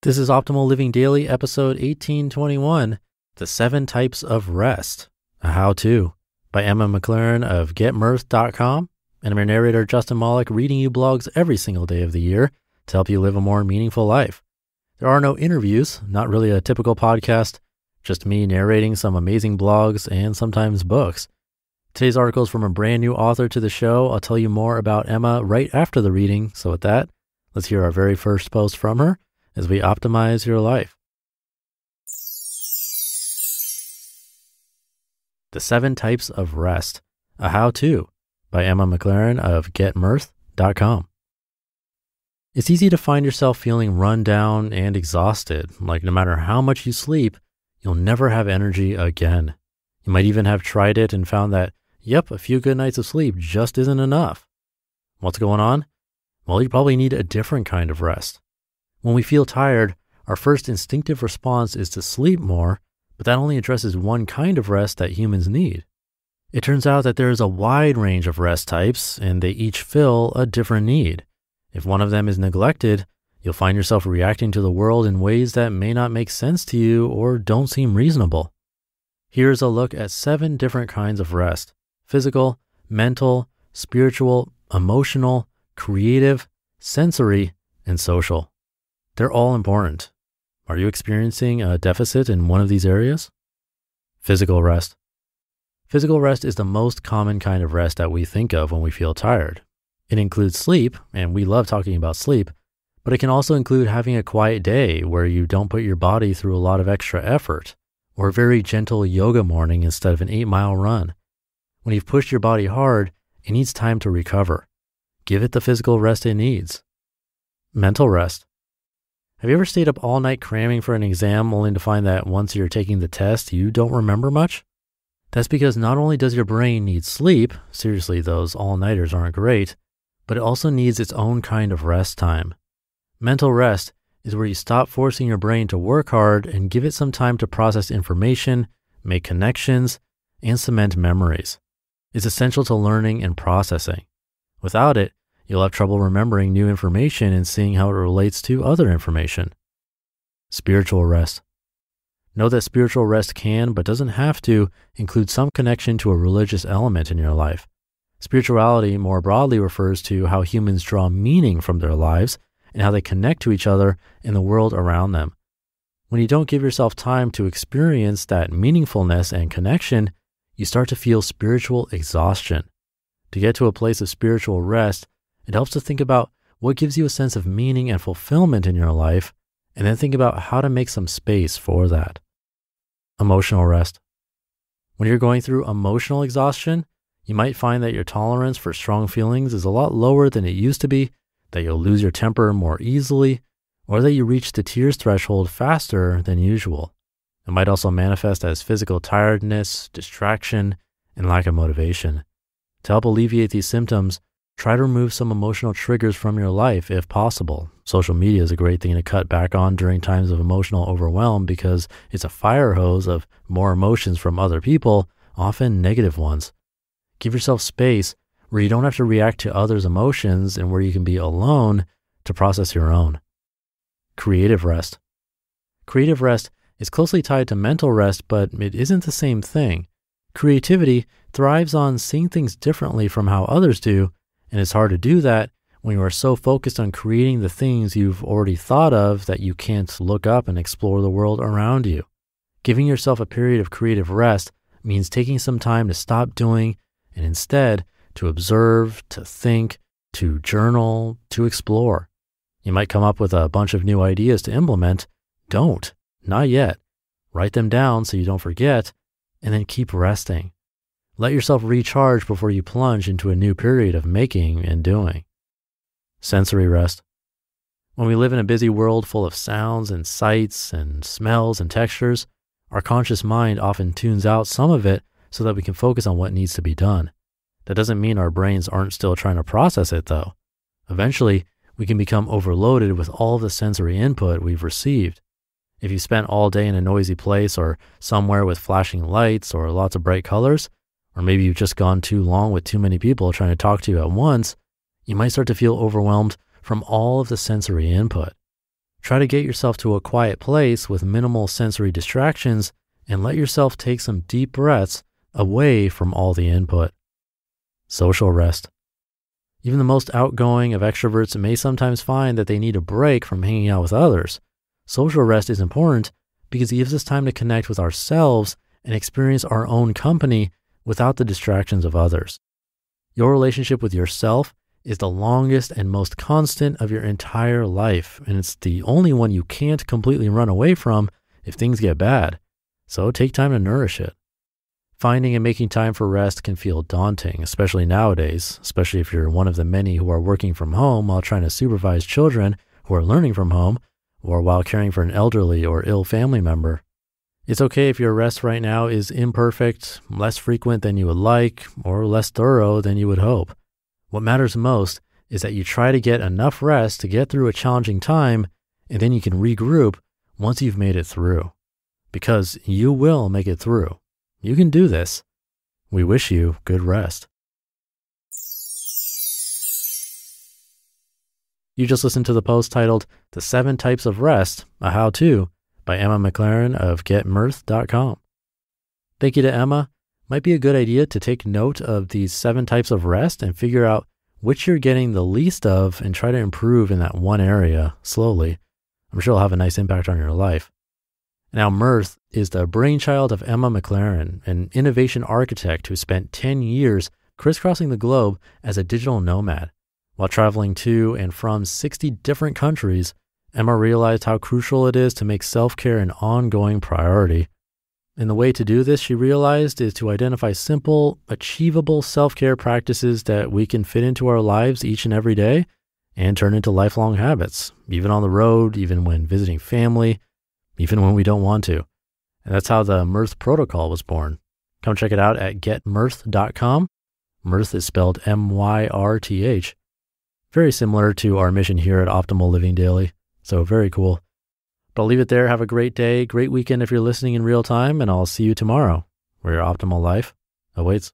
This is Optimal Living Daily, episode 1821, The 7 Types of Rest, a how-to, by Emma McLaren of GetMyrth.com, and I'm your narrator, Justin Malik, reading you blogs every single day of the year to help you live a more meaningful life. There are no interviews, not really a typical podcast, just me narrating some amazing blogs and sometimes books. Today's article is from a brand new author to the show. I'll tell you more about Emma right after the reading, so with that, let's hear our very first post from her as we optimize your life. The 7 Types of Rest, a how-to, by Emma McLaren of GetMyrth.com. It's easy to find yourself feeling run down and exhausted, like no matter how much you sleep, you'll never have energy again. You might even have tried it and found that, a few good nights of sleep just isn't enough. What's going on? Well, you probably need a different kind of rest. When we feel tired, our first instinctive response is to sleep more, but that only addresses one kind of rest that humans need. It turns out that there is a wide range of rest types, and they each fill a different need. If one of them is neglected, you'll find yourself reacting to the world in ways that may not make sense to you or don't seem reasonable. Here's a look at 7 different kinds of rest: physical, mental, spiritual, emotional, creative, sensory, and social. They're all important. Are you experiencing a deficit in one of these areas? Physical rest. Physical rest is the most common kind of rest that we think of when we feel tired. It includes sleep, and we love talking about sleep, but it can also include having a quiet day where you don't put your body through a lot of extra effort, or a very gentle yoga morning instead of an 8-mile run. When you've pushed your body hard, it needs time to recover. Give it the physical rest it needs. Mental rest. Have you ever stayed up all night cramming for an exam only to find that once you're taking the test, you don't remember much? That's because not only does your brain need sleep, seriously, those all-nighters aren't great, but it also needs its own kind of rest time. Mental rest is where you stop forcing your brain to work hard and give it some time to process information, make connections, and cement memories. It's essential to learning and processing. Without it, you'll have trouble remembering new information and seeing how it relates to other information. Spiritual rest. Know that spiritual rest can, but doesn't have to, include some connection to a religious element in your life. Spirituality more broadly refers to how humans draw meaning from their lives and how they connect to each other and the world around them. When you don't give yourself time to experience that meaningfulness and connection, you start to feel spiritual exhaustion. To get to a place of spiritual rest, it helps to think about what gives you a sense of meaning and fulfillment in your life, and then think about how to make some space for that. Emotional rest. When you're going through emotional exhaustion, you might find that your tolerance for strong feelings is a lot lower than it used to be, that you'll lose your temper more easily, or that you reach the tears threshold faster than usual. It might also manifest as physical tiredness, distraction, and lack of motivation. To help alleviate these symptoms, try to remove some emotional triggers from your life if possible. Social media is a great thing to cut back on during times of emotional overwhelm because it's a fire hose of more emotions from other people, often negative ones. Give yourself space where you don't have to react to others' emotions and where you can be alone to process your own. Creative rest. Creative rest is closely tied to mental rest, but it isn't the same thing. Creativity thrives on seeing things differently from how others do, and it's hard to do that when you are so focused on creating the things you've already thought of that you can't look up and explore the world around you. Giving yourself a period of creative rest means taking some time to stop doing and instead to observe, to think, to journal, to explore. You might come up with a bunch of new ideas to implement. Don't, not yet. Write them down so you don't forget, and then keep resting. Let yourself recharge before you plunge into a new period of making and doing. Sensory rest. When we live in a busy world full of sounds and sights and smells and textures, our conscious mind often tunes out some of it so that we can focus on what needs to be done. That doesn't mean our brains aren't still trying to process it, though. Eventually, we can become overloaded with all of the sensory input we've received. If you spent all day in a noisy place or somewhere with flashing lights or lots of bright colors, or maybe you've just gone too long with too many people trying to talk to you at once, you might start to feel overwhelmed from all of the sensory input. Try to get yourself to a quiet place with minimal sensory distractions and let yourself take some deep breaths away from all the input. Social rest. Even the most outgoing of extroverts may sometimes find that they need a break from hanging out with others. Social rest is important because it gives us time to connect with ourselves and experience our own company without the distractions of others. Your relationship with yourself is the longest and most constant of your entire life, and it's the only one you can't completely run away from if things get bad. So take time to nourish it. Finding and making time for rest can feel daunting, especially nowadays, especially if you're one of the many who are working from home while trying to supervise children who are learning from home, or while caring for an elderly or ill family member. It's okay if your rest right now is imperfect, less frequent than you would like, or less thorough than you would hope. What matters most is that you try to get enough rest to get through a challenging time, and then you can regroup once you've made it through. Because you will make it through. You can do this. We wish you good rest. You just listened to the post titled The 7 Types of Rest, a How-To by Emma McLaren of GetMyrth.com. Thank you to Emma. Might be a good idea to take note of these 7 types of rest and figure out which you're getting the least of and try to improve in that one area slowly. I'm sure it'll have a nice impact on your life. Now, Myrth is the brainchild of Emma McLaren, an innovation architect who spent 10 years crisscrossing the globe as a digital nomad. While traveling to and from 60 different countries, Emma realized how crucial it is to make self-care an ongoing priority. And the way to do this, she realized, is to identify simple, achievable self-care practices that we can fit into our lives each and every day and turn into lifelong habits, even on the road, even when visiting family, even when we don't want to. And that's how the Myrth protocol was born. Come check it out at GetMyrth.com. Myrth is spelled M-Y-R-T-H. Very similar to our mission here at Optimal Living Daily. So very cool. But I'll leave it there. Have a great day, great weekend if you're listening in real time, and I'll see you tomorrow where your optimal life awaits.